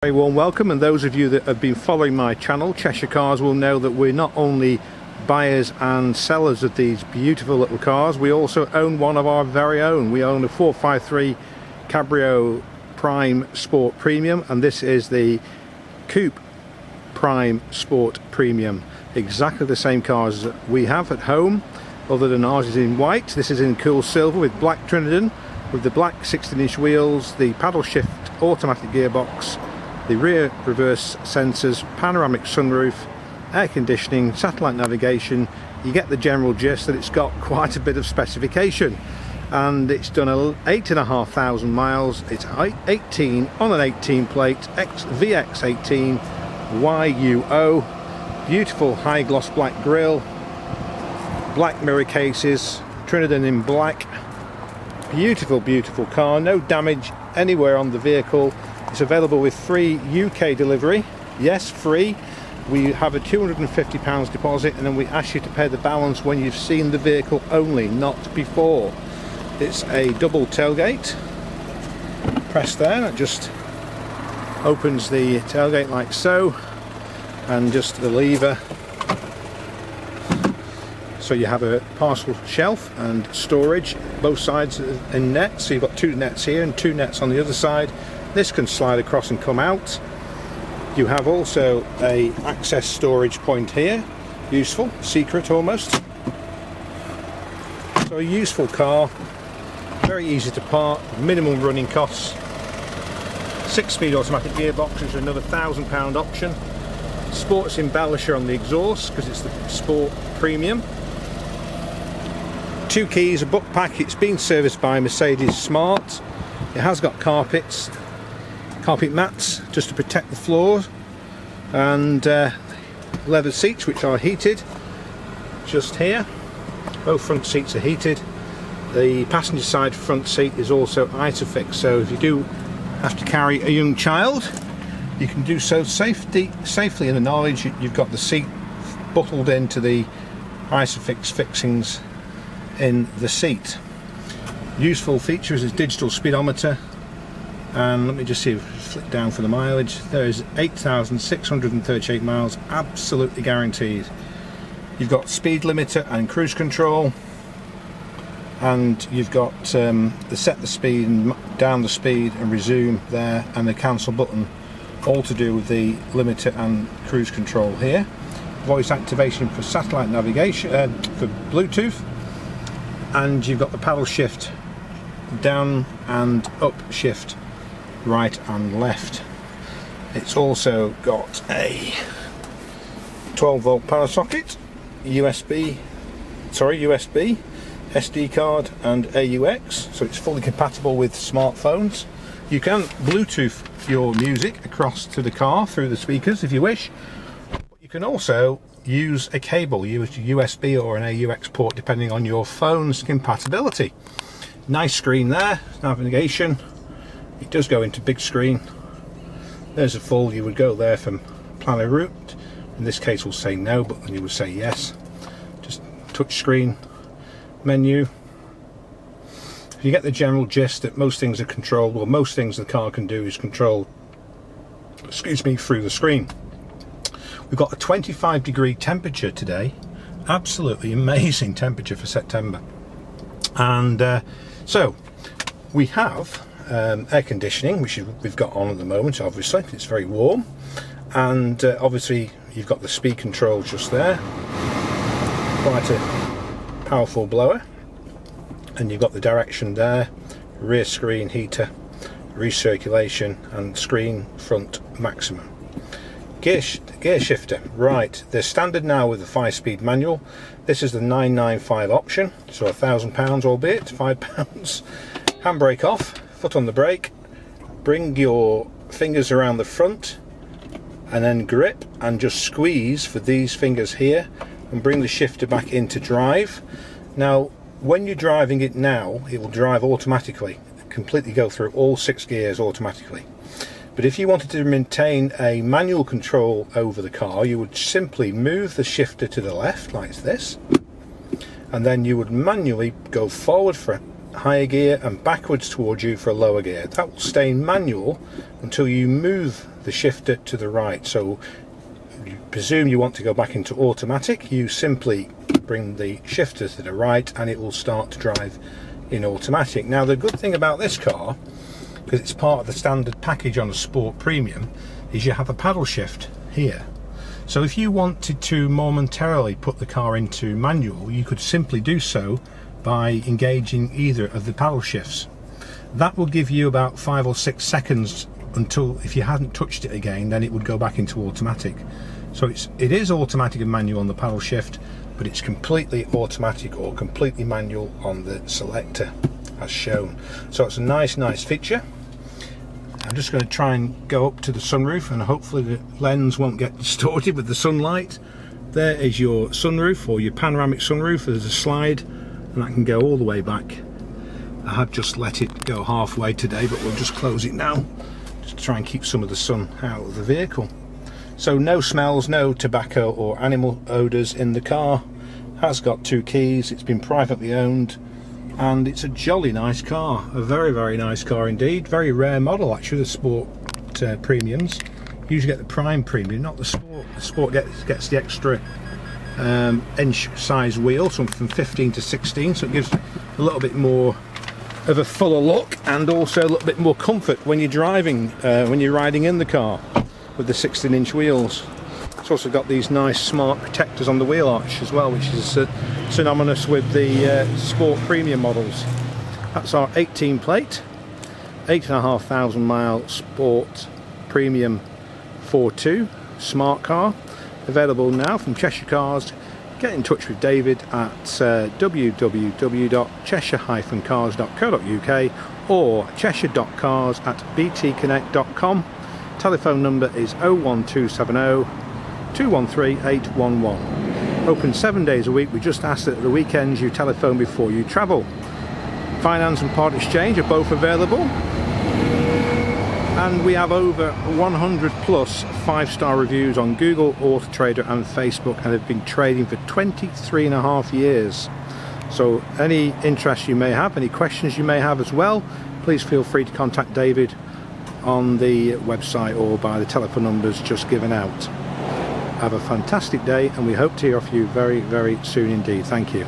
Very warm welcome, and those of you that have been following my channel, Cheshire Cars, will know that we're not only buyers and sellers of these beautiful little cars, we also own one of our very own. We own a 453 Cabrio Prime Sport Premium, and this is the Coupe Prime Sport Premium. Exactly the same cars that we have at home, other than ours is in white. This is in cool silver with black Trinidad, with the black 16-inch wheels, the paddle shift automatic gearbox, the rear reverse sensors, panoramic sunroof, air conditioning, satellite navigation. You get the general gist that it's got quite a bit of specification, and it's done 8,500 miles. It's 18 on an 18 plate VX18 YUO. Beautiful high gloss black grille, black mirror cases, Trinidad in black. Beautiful, beautiful car. No damage anywhere on the vehicle. It's available with free UK delivery. Yes, free. We have a £250 deposit, and then we ask you to pay the balance when you've seen the vehicle only, not before. It's a double tailgate. Press there, that just opens the tailgate like so, and just the lever. So you have a parcel shelf and storage, both sides in nets. So you've got two nets here and two nets on the other side. This can slide across and come out. You have also a access storage point here. Useful, secret almost. So a useful car, very easy to park, minimum running costs. 6-speed automatic gearbox, which is another £1,000 option. Sports embellisher on the exhaust because it's the Sport Premium. 2 keys, a book pack. It's been serviced by Mercedes Smart. It has got carpet mats just to protect the floors, and leather seats which are heated just here. Both front seats are heated. The passenger side front seat is also ISOFIX, so if you do have to carry a young child, you can do so safely in the knowledge you've got the seat buttled into the ISOFIX fixings in the seat. Useful features is digital speedometer, and let me just see if we flick down for the mileage. There is 8,638 miles, absolutely guaranteed. You've got speed limiter and cruise control, and you've got the set the speed and down the speed and resume there, and the cancel button, all to do with the limiter and cruise control here. Voice activation for satellite navigation, for Bluetooth, and you've got the paddle shift down and up shift, right and left. It's also got a 12-volt power socket, USB, SD card and AUX, so it's fully compatible with smartphones. You can Bluetooth your music across to the car through the speakers if you wish. You can also use a cable, use USB or an AUX port depending on your phone's compatibility. Nice screen there, navigation. It does go into big screen. There's a full, you would go there from plan a route. In this case we'll say no, but then you would say yes. Just touch screen, menu. You get the general gist that most things are controlled, or most things the car can do is controlled, through the screen. We've got a 25-degree temperature today, absolutely amazing temperature for September. And so we have air conditioning, which we've got on at the moment. Obviously it's very warm, and obviously you've got the speed control just there, quite a powerful blower, and you've got the direction there, rear screen heater, recirculation, and screen front maximum. Gear shifter, right, they're standard now with the 5-speed manual. This is the 995 option, so £1,000, albeit £5. Handbrake off, foot on the brake, bring your fingers around the front and then grip and just squeeze for these fingers here and bring the shifter back into drive. Now when you're driving it now, it will drive automatically, completely go through all 6 gears automatically. But if you wanted to maintain a manual control over the car, you would simply move the shifter to the left like this, and then you would manually go forward for higher gear and backwards towards you for a lower gear. That will stay in manual until you move the shifter to the right. So you presume you want to go back into automatic, you simply bring the shifter to the right and it will start to drive in automatic. Now the good thing about this car, because it's part of the standard package on a Sport Premium, is you have a paddle shift here. So if you wanted to momentarily put the car into manual, you could simply do so by engaging either of the paddle shifts. That will give you about 5 or 6 seconds until, if you hadn't touched it again, then it would go back into automatic. So it is automatic and manual on the paddle shift, but it's completely automatic or completely manual on the selector as shown. So it's a nice feature. I'm just going to try and go up to the sunroof, and hopefully the lens won't get distorted with the sunlight. There is your sunroof, or your panoramic sunroof. There's a slide and that can go all the way back. I have just let it go halfway today, but we'll just close it now just to try and keep some of the sun out of the vehicle. So no smells, no tobacco or animal odours in the car. Has got 2 keys, it's been privately owned, and it's a jolly nice car. A very nice car indeed. Very rare model actually, the Sport Premiums. You usually get the Prime Premium, not the Sport. The Sport gets the extra inch size wheel, something from 15 to 16, so it gives a little bit more of a fuller look and also a little bit more comfort when you're driving, when you're riding in the car with the 16-inch wheels. It's also got these nice smart protectors on the wheel arch as well, which is synonymous with the Sport Premium models. That's our 18 plate, 8,500 mile Sport Premium 4.2 smart car, available now from Cheshire Cars. Get in touch with David at www.cheshire-cars.co.uk or cheshire.cars@btconnect.com. Telephone number is 01270 213 811. Open 7 days a week. We just ask that at the weekends you telephone before you travel. Finance and part exchange are both available, and we have over 100 plus 5-star reviews on Google, Auto Trader and Facebook, and have been trading for 23.5 years. So any interest you may have, any questions you may have as well, please feel free to contact David on the website or by the telephone numbers just given out. Have a fantastic day, and we hope to hear from you very soon indeed. Thank you.